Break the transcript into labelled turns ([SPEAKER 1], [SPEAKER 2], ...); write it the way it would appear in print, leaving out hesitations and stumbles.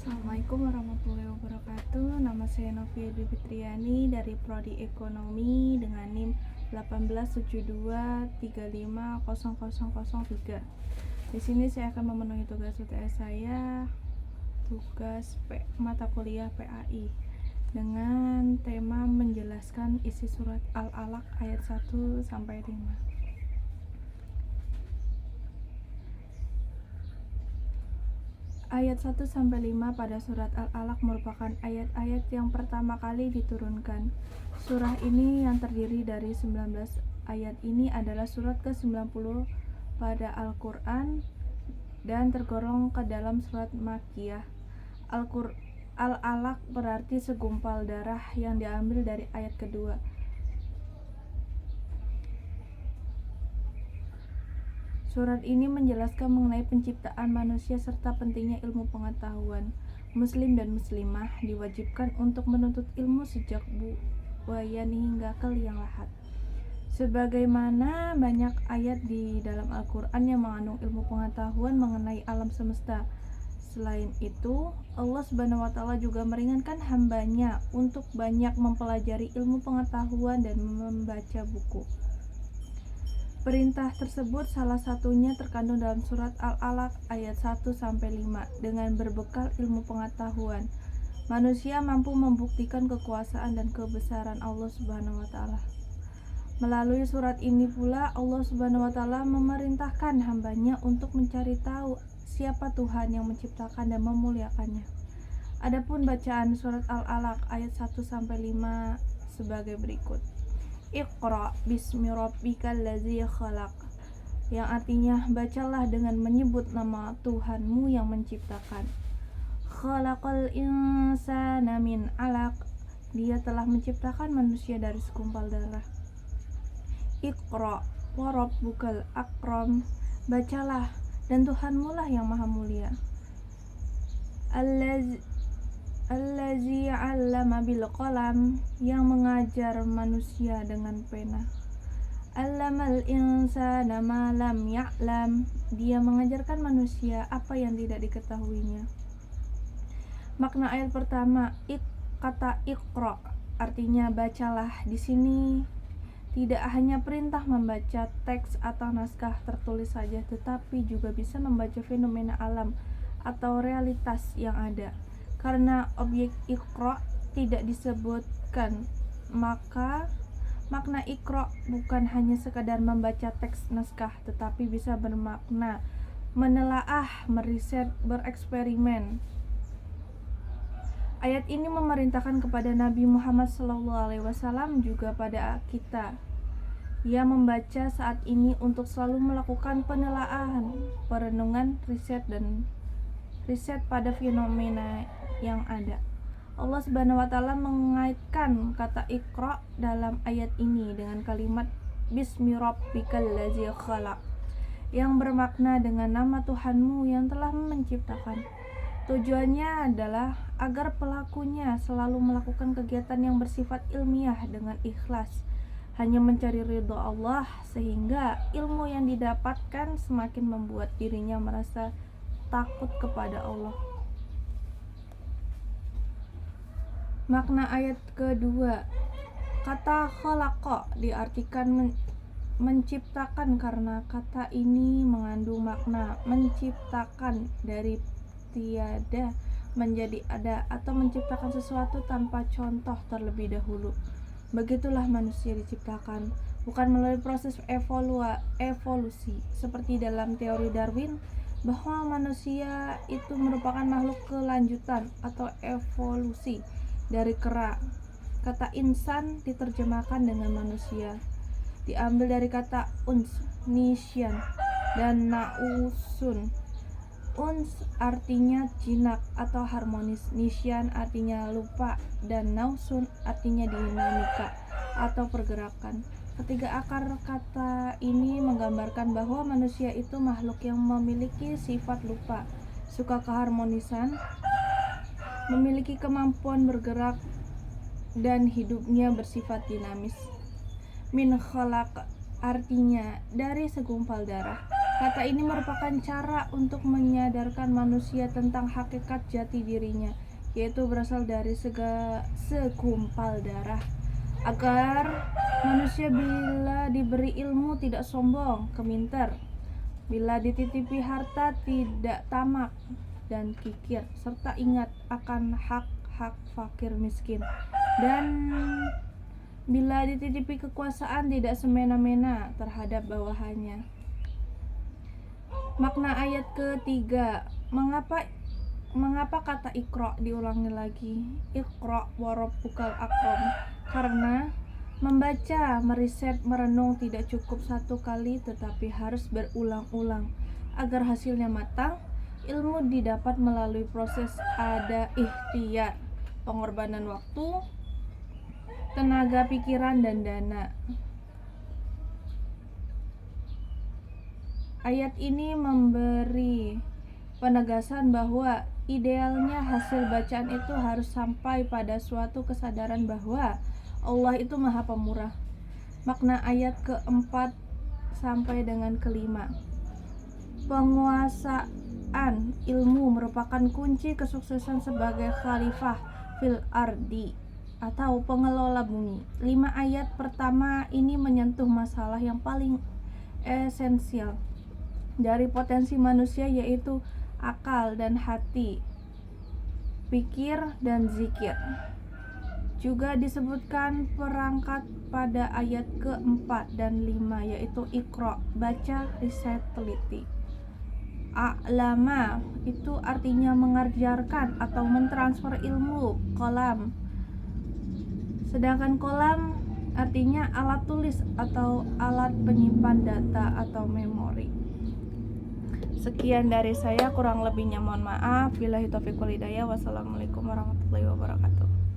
[SPEAKER 1] Assalamualaikum warahmatullahi wabarakatuh. Nama saya Novia Dwi Fitriani dari Prodi Ekonomi dengan NIM 18353500003. Di sini saya akan memenuhi tugas UTS saya, tugas mata kuliah PAI dengan tema menjelaskan isi surat Al-Alaq ayat 1 sampai 5. Ayat 1-5 pada surat Al-Alaq merupakan ayat-ayat yang pertama kali diturunkan. Surah ini yang terdiri dari 19 ayat ini adalah surat ke-90 pada Al-Quran dan tergolong ke dalam surat Makkiyah. Al-Alaq berarti segumpal darah yang diambil dari ayat kedua. Surat ini menjelaskan mengenai penciptaan manusia serta pentingnya ilmu pengetahuan. Muslim dan muslimah diwajibkan untuk menuntut ilmu sejak buayan hingga ke liang lahat. Sebagaimana banyak ayat di dalam Al-Quran yang mengandung ilmu pengetahuan mengenai alam semesta. Selain itu, Allah Subhanahu wa Ta'ala juga meringankan hambanya untuk banyak mempelajari ilmu pengetahuan dan membaca buku. Perintah tersebut salah satunya terkandung dalam surat Al-Alaq ayat 1-5 dengan berbekal ilmu pengetahuan. Manusia mampu membuktikan kekuasaan dan kebesaran Allah Subhanahu wa Ta'ala. Melalui surat ini pula Allah Subhanahu wa Ta'ala memerintahkan hambanya untuk mencari tahu siapa Tuhan yang menciptakan dan memuliakannya. Adapun bacaan surat Al-Alaq ayat 1-5 sebagai berikut. Iqra bismi rabbikal ladzi khalaq, yang artinya bacalah dengan menyebut nama Tuhanmu yang menciptakan. Khalaqal insana min 'alaq, dia telah menciptakan manusia dari segumpal darah. Iqra wa rabbukal akram, bacalah dan Tuhanmu lah yang maha mulia. Allazi 'allama bil qalam, yang mengajar manusia dengan pena. 'Allamal insana ma lam ya'lam, dia mengajarkan manusia apa yang tidak diketahuinya. Makna ayat pertama, kata iqra artinya bacalah. Di sini tidak hanya perintah membaca teks atau naskah tertulis saja, tetapi juga bisa membaca fenomena alam atau realitas yang ada. Karena objek iqra tidak disebutkan, maka makna iqra bukan hanya sekadar membaca teks naskah, tetapi bisa bermakna menelaah, meriset, bereksperimen. Ayat ini memerintahkan kepada Nabi Muhammad SAW juga pada kita yang membaca saat ini untuk selalu melakukan penelaahan, perenungan, riset pada fenomena yang ada. Allah Subhanahu wa Ta'ala mengaitkan kata iqra dalam ayat ini dengan kalimat bismi rabbikal ladzi khalaq, yang bermakna dengan nama Tuhanmu yang telah menciptakan. Tujuannya adalah agar pelakunya selalu melakukan kegiatan yang bersifat ilmiah dengan ikhlas, hanya mencari ridho Allah, sehingga ilmu yang didapatkan semakin membuat dirinya merasa takut kepada Allah. Makna ayat kedua, kata khalaqa diartikan menciptakan karena kata ini mengandung makna menciptakan dari tiada menjadi ada atau menciptakan sesuatu tanpa contoh terlebih dahulu. Begitulah manusia diciptakan, bukan melalui proses evolusi seperti dalam teori Darwin bahwa manusia itu merupakan makhluk kelanjutan atau evolusi dari kera. Kata insan diterjemahkan dengan manusia, diambil dari kata uns, nisyan, dan nausun. Uns artinya jinak atau harmonis, nisyan artinya lupa, dan nausun artinya dinamika atau pergerakan. Ketiga akar kata ini menggambarkan bahwa manusia itu makhluk yang memiliki sifat lupa, suka keharmonisan, memiliki kemampuan bergerak, dan hidupnya bersifat dinamis. Min khalaq artinya dari segumpal darah. Kata ini merupakan cara untuk menyadarkan manusia tentang hakikat jati dirinya, yaitu berasal dari segumpal darah, agar manusia bila diberi ilmu tidak sombong, keminter, bila dititipi harta tidak tamak dan kikir, serta ingat akan hak-hak fakir miskin, dan bila dititipi kekuasaan tidak semena-mena terhadap bawahannya. Makna ayat ketiga, mengapa kata Iqra diulangi lagi? Iqra wa rabbukal akram. Karena membaca, meriset, merenung tidak cukup satu kali tetapi harus berulang-ulang agar hasilnya matang. Ilmu didapat melalui proses ada ikhtiar, pengorbanan waktu, tenaga pikiran dan dana. Ayat ini memberi penegasan bahwa idealnya hasil bacaan itu harus sampai pada suatu kesadaran bahwa Allah itu Maha Pemurah. Makna ayat keempat sampai dengan kelima. Penguasaan ilmu merupakan kunci kesuksesan sebagai khalifah fil ardi atau pengelola bumi. 5 ayat pertama ini menyentuh masalah yang paling esensial dari potensi manusia, yaitu akal dan hati, pikir dan zikir. Juga disebutkan perangkat pada ayat keempat dan 5, yaitu Iqra, baca, riset, teliti. A'lama itu artinya mengajarkan atau mentransfer ilmu, qalam. Sedangkan qalam artinya alat tulis atau alat penyimpan data atau memori. Sekian dari saya, kurang lebihnya mohon maaf. Billahi taufiq wal hidayah. Wassalamualaikum warahmatullahi wabarakatuh.